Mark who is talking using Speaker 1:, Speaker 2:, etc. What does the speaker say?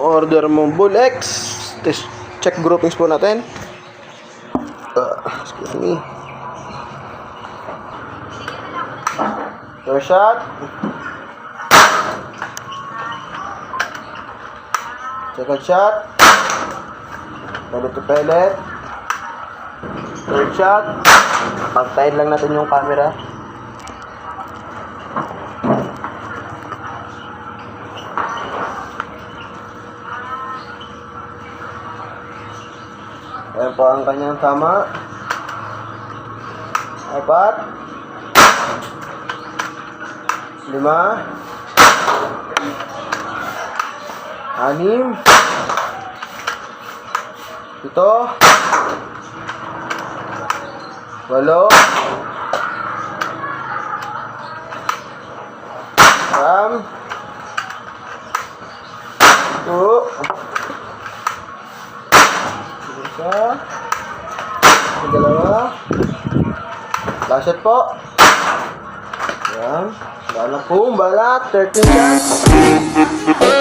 Speaker 1: order mo Bull X. Test check groupings po natin. Excuse me. First shot. Second shot. Pellet to pellet. Third shot. Pagtayin lang natin yung camera. Ayan po ang kanyang tama. 4 5 6 7 8 9 10 isa, dalawa, last shot po. Ayan, balat po, balat, 13 shots.